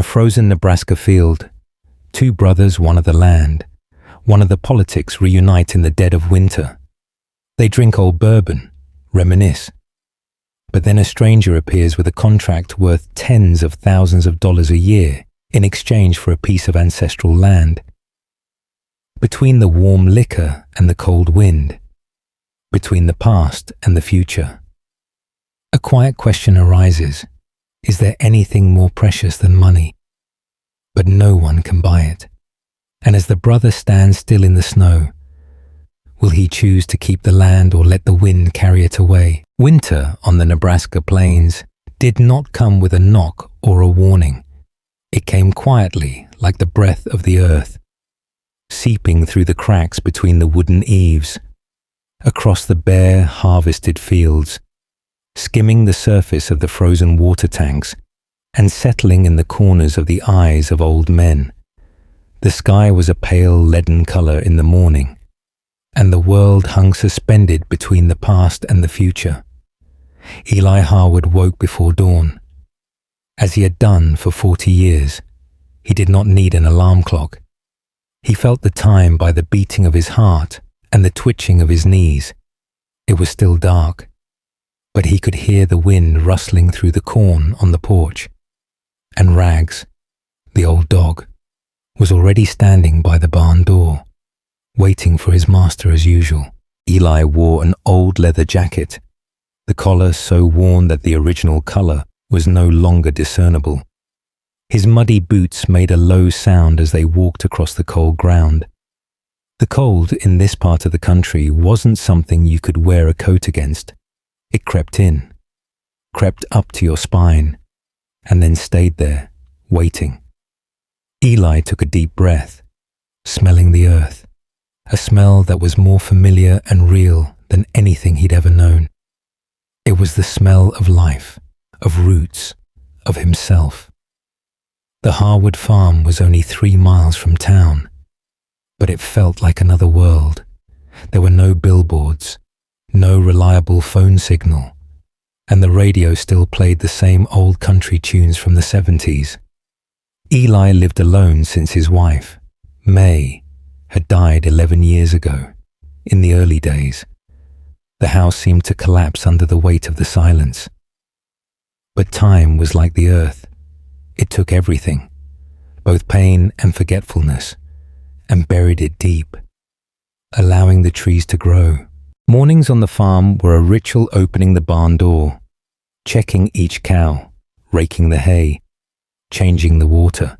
a frozen Nebraska field, two brothers, one of the land, one of the politics reunite in the dead of winter. They drink old bourbon, reminisce. But then a stranger appears with a contract worth tens of thousands of dollars a year in exchange for a piece of ancestral land. Between the warm liquor and the cold wind, between the past and the future, a quiet question arises. Is there anything more precious than money? But no one can buy it. And as the brother stands still in the snow, will he choose to keep the land or let the wind carry it away? Winter on the Nebraska plains did not come with a knock or a warning. It came quietly, like the breath of the earth, seeping through the cracks between the wooden eaves, across the bare, harvested fields, skimming the surface of the frozen water tanks and settling in the corners of the eyes of old men. The sky was a pale leaden color in the morning, and the world hung suspended between the past and the future. Eli Harwood woke before dawn. As he had done for 40 years, he did not need an alarm clock. He felt the time by the beating of his heart and the twitching of his knees. It was still dark, but he could hear the wind rustling through the corn on the porch. And Rags, the old dog, was already standing by the barn door, waiting for his master as usual. Eli wore an old leather jacket, the collar so worn that the original color was no longer discernible. His muddy boots made a low sound as they walked across the cold ground. The cold in this part of the country wasn't something you could wear a coat against. It crept in, crept up to your spine, and then stayed there, waiting. Eli took a deep breath, smelling the earth, a smell that was more familiar and real than anything he'd ever known. It was the smell of life, of roots, of himself. The Harwood farm was only 3 miles from town, but it felt like another world. There were no billboards, no reliable phone signal, and the radio still played the same old country tunes from the 70s. Eli lived alone since his wife, May, had died 11 years ago, in the early days. The house seemed to collapse under the weight of the silence. But time was like the earth. It took everything, both pain and forgetfulness, and buried it deep, allowing the trees to grow. Mornings on the farm were a ritual: opening the barn door, checking each cow, raking the hay, changing the water,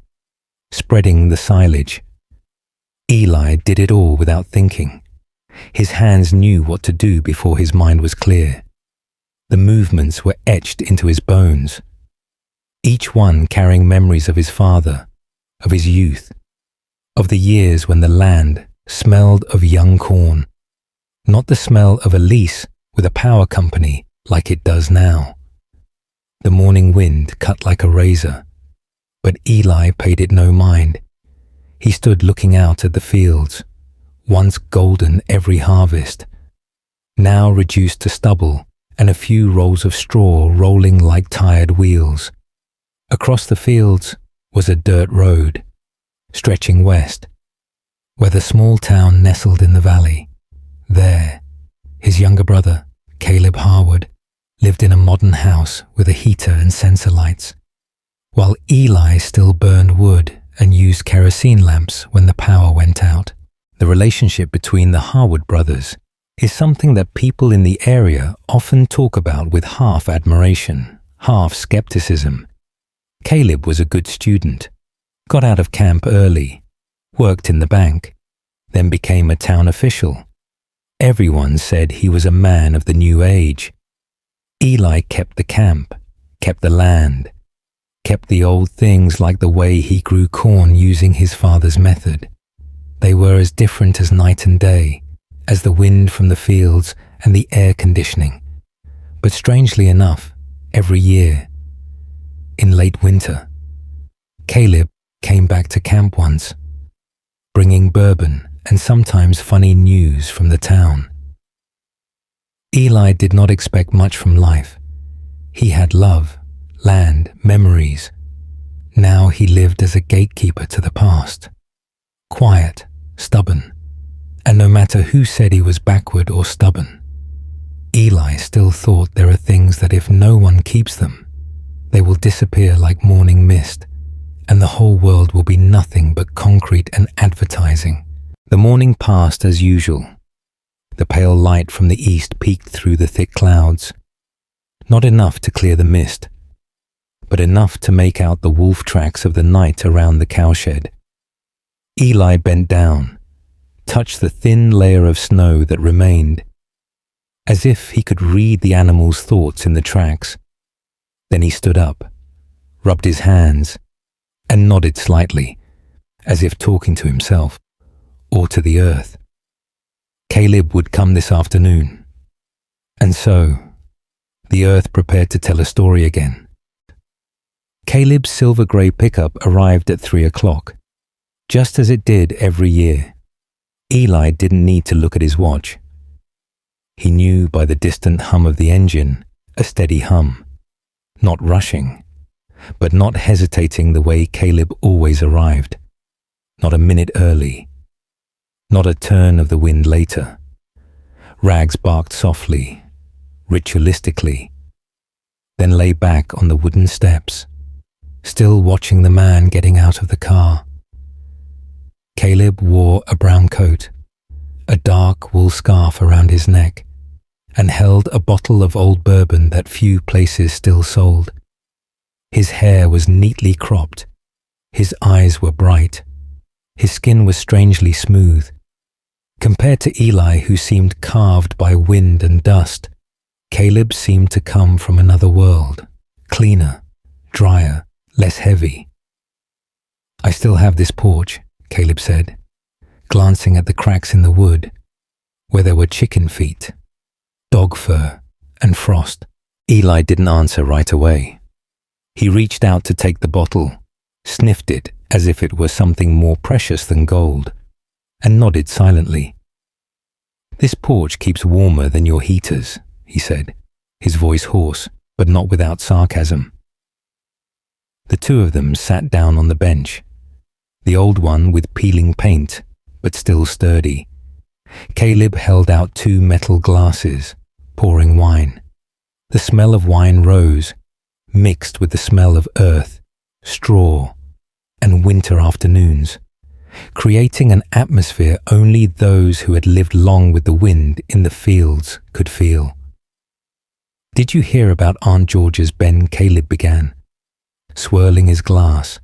spreading the silage. Eli did it all without thinking. His hands knew what to do before his mind was clear. The movements were etched into his bones, each one carrying memories of his father, of his youth, of the years when the land smelled of young corn, not the smell of a lease with a power company like it does now. The morning wind cut like a razor, but Eli paid it no mind. He stood looking out at the fields, once golden every harvest, now reduced to stubble and a few rolls of straw rolling like tired wheels. Across the fields was a dirt road, stretching west, where the small town nestled in the valley. There, his younger brother, Caleb Harwood, lived in a modern house with a heater and sensor lights, while Eli still burned wood and used kerosene lamps when the power went out. The relationship between the Harwood brothers is something that people in the area often talk about with half admiration, half skepticism. Caleb was a good student, got out of camp early, worked in the bank, then became a town official. Everyone said he was a man of the new age. Eli kept the camp, kept the land, kept the old things like the way he grew corn using his father's method. They were as different as night and day, as the wind from the fields and the air conditioning. But strangely enough, every year, in late winter, Caleb came back to camp once, bringing bourbon and sometimes funny news from the town. Eli did not expect much from life. He had love, land, memories. Now he lived as a gatekeeper to the past. Quiet, stubborn, and no matter who said he was backward or stubborn, Eli still thought there are things that if no one keeps them, they will disappear like morning mist, and the whole world will be nothing but concrete and advertising. The morning passed as usual. The pale light from the east peeked through the thick clouds. Not enough to clear the mist, but enough to make out the wolf tracks of the night around the cowshed. Eli bent down, touched the thin layer of snow that remained, as if he could read the animal's thoughts in the tracks. Then he stood up, rubbed his hands, and nodded slightly, as if talking to himself, or to the earth. Caleb would come this afternoon. And so, the earth prepared to tell a story again. Caleb's silver-grey pickup arrived at 3 o'clock, just as it did every year. Eli didn't need to look at his watch. He knew by the distant hum of the engine, a steady hum, not rushing, but not hesitating the way Caleb always arrived, not a minute early, not a turn of the wind later. Rags barked softly, ritualistically, then lay back on the wooden steps, still watching the man getting out of the car. Caleb wore a brown coat, a dark wool scarf around his neck, and held a bottle of old bourbon that few places still sold. His hair was neatly cropped, his eyes were bright, his skin was strangely smooth. Compared to Eli, who seemed carved by wind and dust, Caleb seemed to come from another world, cleaner, drier, less heavy. "I still have this porch," Caleb said, glancing at the cracks in the wood, where there were chicken feet, dog fur, and frost. Eli didn't answer right away. He reached out to take the bottle, sniffed it as if it were something more precious than gold, and nodded silently. "This porch keeps warmer than your heaters," he said, his voice hoarse, but not without sarcasm. The two of them sat down on the bench, the old one with peeling paint, but still sturdy. Caleb held out 2 metal glasses, pouring wine. The smell of wine rose, mixed with the smell of earth, straw, and winter afternoons, creating an atmosphere only those who had lived long with the wind in the fields could feel. "Did you hear about Aunt George's Ben?" Caleb began, swirling his glass.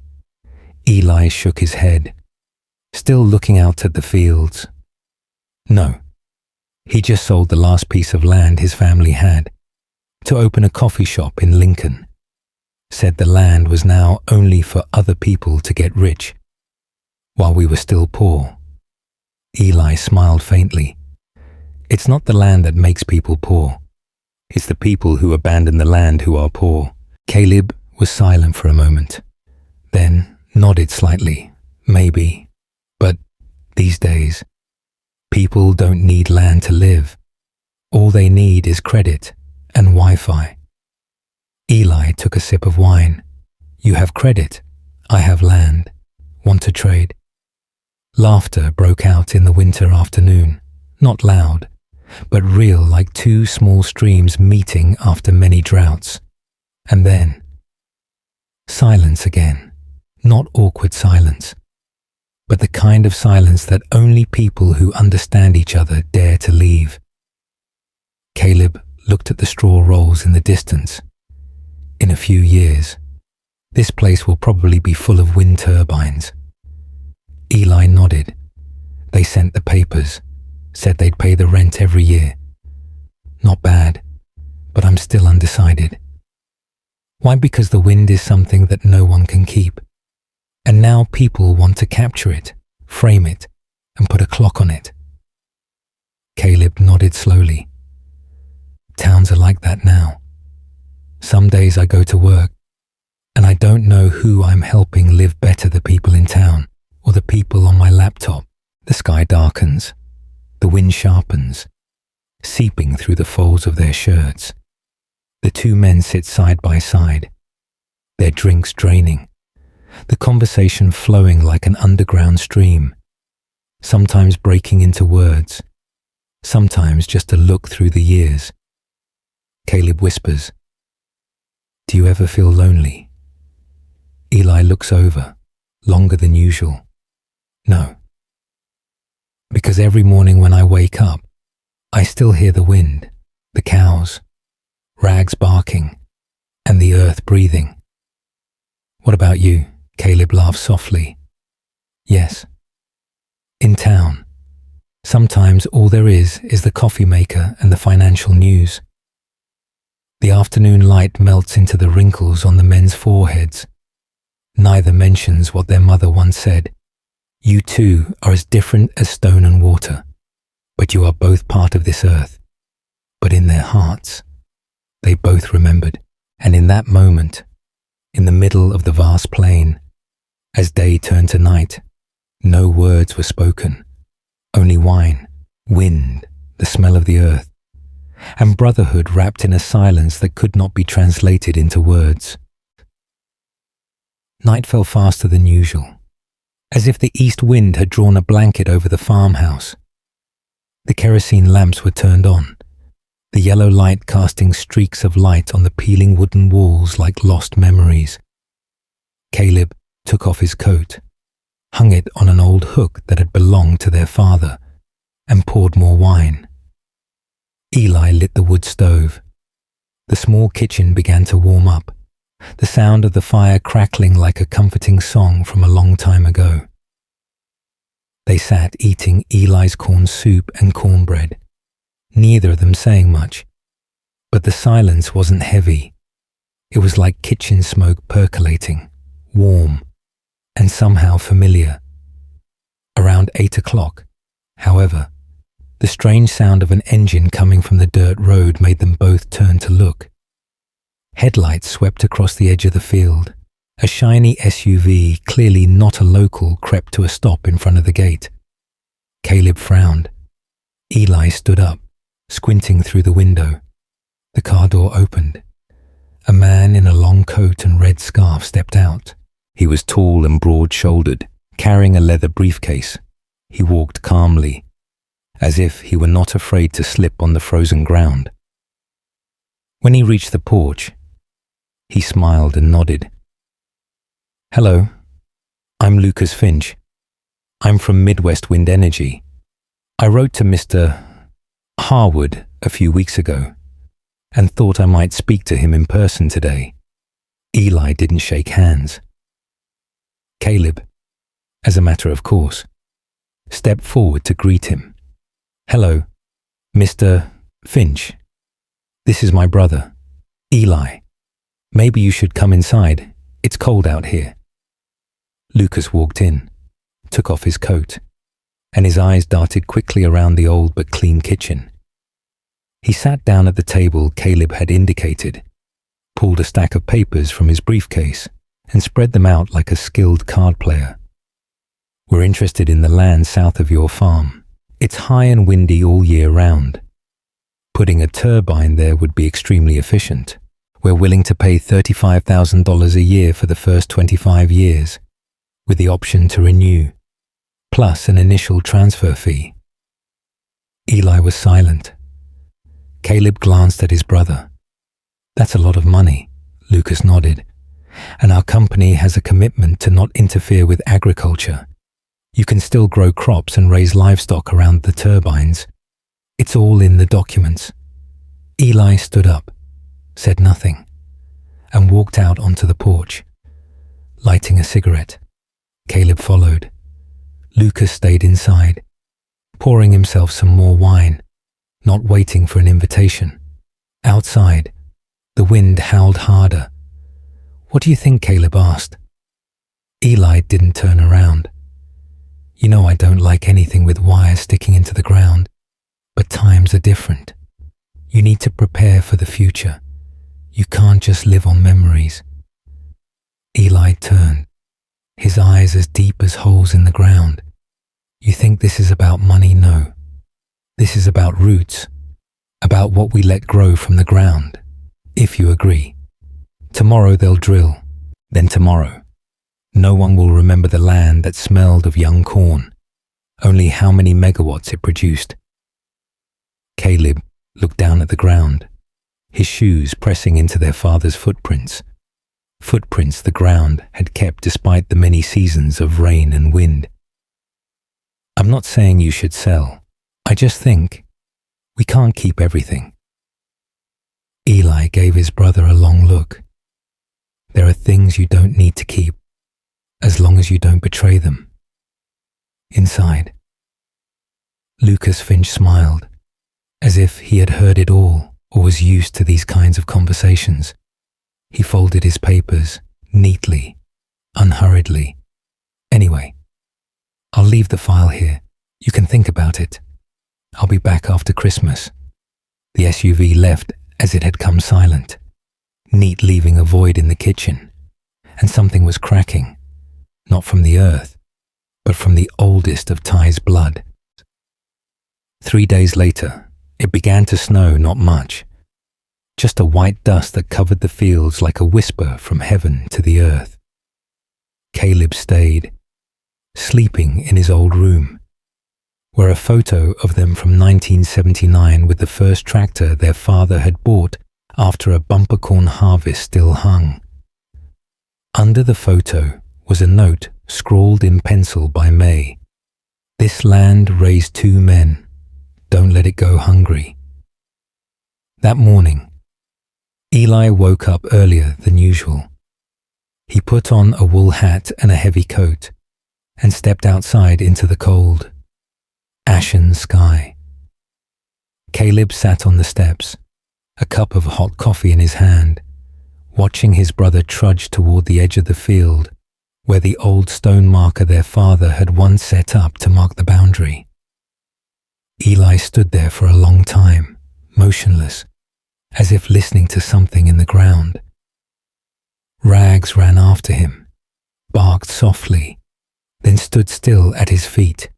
Eli shook his head, still looking out at the fields. "No. He just sold the last piece of land his family had to open a coffee shop in Lincoln. Said the land was now only for other people to get rich, while we were still poor." Eli smiled faintly. "It's not the land that makes people poor. It's the people who abandon the land who are poor." Caleb was silent for a moment, then nodded slightly. "Maybe, but these days, people don't need land to live. All they need is credit and Wi-Fi." Eli took a sip of wine. "You have credit, I have land. Want to trade?" Laughter broke out in the winter afternoon, not loud, but real, like 2 small streams meeting after many droughts. And then silence again, not awkward silence, but the kind of silence that only people who understand each other dare to leave. Caleb looked at the straw rolls in the distance. "In a few years, this place will probably be full of wind turbines." Eli nodded. "They sent the papers, said they'd pay the rent every year. Not bad, but I'm still undecided." "Why? Because the wind is something that no one can keep. And now people want to capture it, frame it, and put a clock on it." Caleb nodded slowly. "Towns are like that now. Some days I go to work, and I don't know who I'm helping live better, the people in town or the people on my laptop. The sky darkens, the wind sharpens, seeping through the folds of their shirts. The 2 men sit side by side, their drinks draining, the conversation flowing like an underground stream, sometimes breaking into words, sometimes just a look through the years. Caleb whispers, "Do you ever feel lonely?" Eli looks over, longer than usual. "No. Because every morning when I wake up, I still hear the wind, the cows, Rags barking, and the earth breathing." "What about you?" Caleb laughs softly. "Yes. In town, sometimes all there is the coffee maker and the financial news. The afternoon light melts into the wrinkles on the men's foreheads. Neither mentions what their mother once said. You two are as different as stone and water, but you are both part of this earth." But in their hearts, they both remembered. And in that moment, in the middle of the vast plain, as day turned to night, no words were spoken, only wine, wind, the smell of the earth, and brotherhood wrapped in a silence that could not be translated into words. Night fell faster than usual, as if the east wind had drawn a blanket over the farmhouse. The kerosene lamps were turned on, the yellow light casting streaks of light on the peeling wooden walls like lost memories. Caleb took off his coat, hung it on an old hook that had belonged to their father, and poured more wine. Eli lit the wood stove. The small kitchen began to warm up, the sound of the fire crackling like a comforting song from a long time ago. They sat eating Eli's corn soup and cornbread, neither of them saying much, but the silence wasn't heavy. It was like kitchen smoke percolating, warm, and somehow familiar. Around 8 o'clock, however, the strange sound of an engine coming from the dirt road made them both turn to look. Headlights swept across the edge of the field. A shiny SUV, clearly not a local, crept to a stop in front of the gate. Caleb frowned. Eli stood up, squinting through the window. The car door opened. A man in a long coat and red scarf stepped out. He was tall and broad-shouldered, carrying a leather briefcase. He walked calmly, as if he were not afraid to slip on the frozen ground. When he reached the porch, he smiled and nodded. "Hello, I'm Lucas Finch. I'm from Midwest Wind Energy. I wrote to Mr. Harwood a few weeks ago and thought I might speak to him in person today." Eli didn't shake hands. Caleb, as a matter of course, stepped forward to greet him. "Hello, Mr. Finch. This is my brother, Eli. Maybe you should come inside. It's cold out here." Lucas walked in, took off his coat, and his eyes darted quickly around the old but clean kitchen. He sat down at the table Caleb had indicated, pulled a stack of papers from his briefcase, and spread them out like a skilled card player. "We're interested in the land south of your farm. It's high and windy all year round. Putting a turbine there would be extremely efficient. We're willing to pay $35,000 a year for the first 25 years, with the option to renew, plus an initial transfer fee." Eli was silent. Caleb glanced at his brother. "That's a lot of money," Lucas nodded. "And our company has a commitment to not interfere with agriculture. You can still grow crops and raise livestock around the turbines. It's all in the documents." Eli stood up, said nothing, and walked out onto the porch, lighting a cigarette. Caleb followed. Lucas stayed inside, pouring himself some more wine, not waiting for an invitation. Outside, the wind howled harder. "What do you think?" Caleb asked. Eli didn't turn around. "You know I don't like anything with wires sticking into the ground, but times are different. You need to prepare for the future. You can't just live on memories." Eli turned, his eyes as deep as holes in the ground. "You think this is about money? No. This is about roots, about what we let grow from the ground, if you agree. Tomorrow they'll drill, then tomorrow. No one will remember the land that smelled of young corn, only how many megawatts it produced. Caleb looked down at the ground, his shoes pressing into their father's footprints. Footprints the ground had kept despite the many seasons of rain and wind. I'm not saying you should sell. I just think we can't keep everything. Eli gave his brother a long look. There are things you don't need to keep, as long as you don't betray them. Inside, Lucas Finch smiled, as if he had heard it all or was used to these kinds of conversations. He folded his papers neatly, unhurriedly. Anyway, I'll leave the file here. You can think about it. I'll be back after Christmas. The SUV left as it had come silent, neat leaving a void in the kitchen, and something was cracking, not from the earth, but from the oldest of Ty's blood. 3 days later, it began to snow, not much. Just a white dust that covered the fields like a whisper from heaven to the earth. Caleb stayed, sleeping in his old room, where a photo of them from 1979 with the first tractor their father had bought after a bumper corn harvest still hung. Under the photo was a note scrawled in pencil by May. This land raised 2 men. Don't let it go hungry. That morning, Eli woke up earlier than usual. He put on a wool hat and a heavy coat and stepped outside into the cold, ashen sky. Caleb sat on the steps, a cup of hot coffee in his hand, watching his brother trudge toward the edge of the field where the old stone marker their father had once set up to mark the boundary. Eli stood there for a long time, motionless, as if listening to something in the ground. Rags ran after him, barked softly, then stood still at his feet.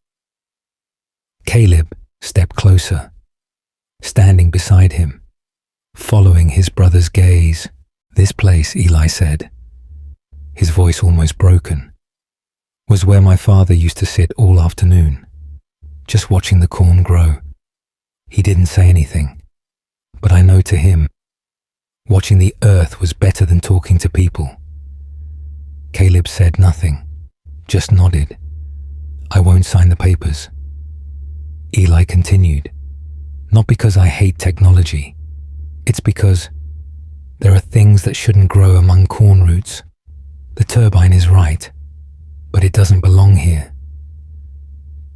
Caleb stepped closer, standing beside him, following his brother's gaze. This place, Eli said, his voice almost broken, was where my father used to sit all afternoon, just watching the corn grow. He didn't say anything. But I know to him, watching the earth was better than talking to people. Caleb said nothing, just nodded. I won't sign the papers. Eli continued, not because I hate technology. It's because there are things that shouldn't grow among corn roots. The turbine is right, but it doesn't belong here.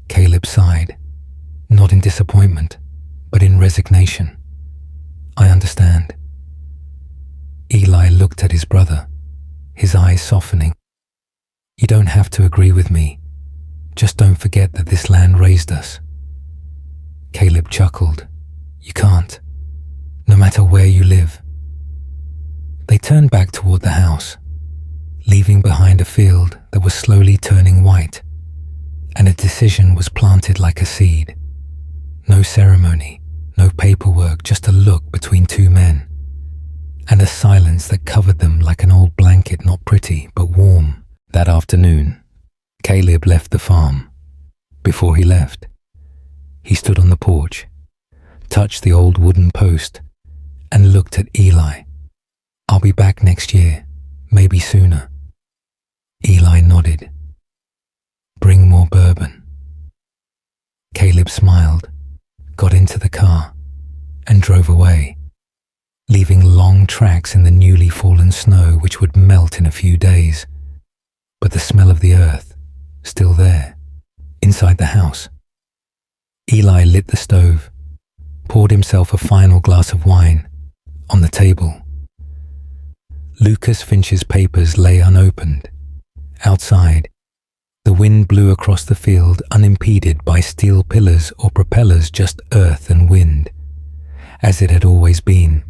Caleb sighed, not in disappointment, but in resignation. I understand. Eli looked at his brother, his eyes softening. You don't have to agree with me. Just don't forget that this land raised us. Caleb chuckled. You can't, no matter where you live. They turned back toward the house, leaving behind a field that was slowly turning white, and a decision was planted like a seed. No ceremony, no paperwork, just a look between 2 men, and a silence that covered them like an old blanket, not pretty, but warm. That afternoon, Caleb left the farm. Before he left, he stood on the porch, touched the old wooden post, and looked at Eli. I'll be back next year, maybe sooner. Eli nodded. Bring more bourbon. Caleb smiled, got into the car, and drove away, leaving long tracks in the newly fallen snow which would melt in a few days. But the smell of the earth, still there, inside the house. Eli lit the stove, poured himself a final glass of wine. On the table, Lucas Finch's papers lay unopened. Outside, the wind blew across the field unimpeded by steel pillars or propellers, just earth and wind, as it had always been.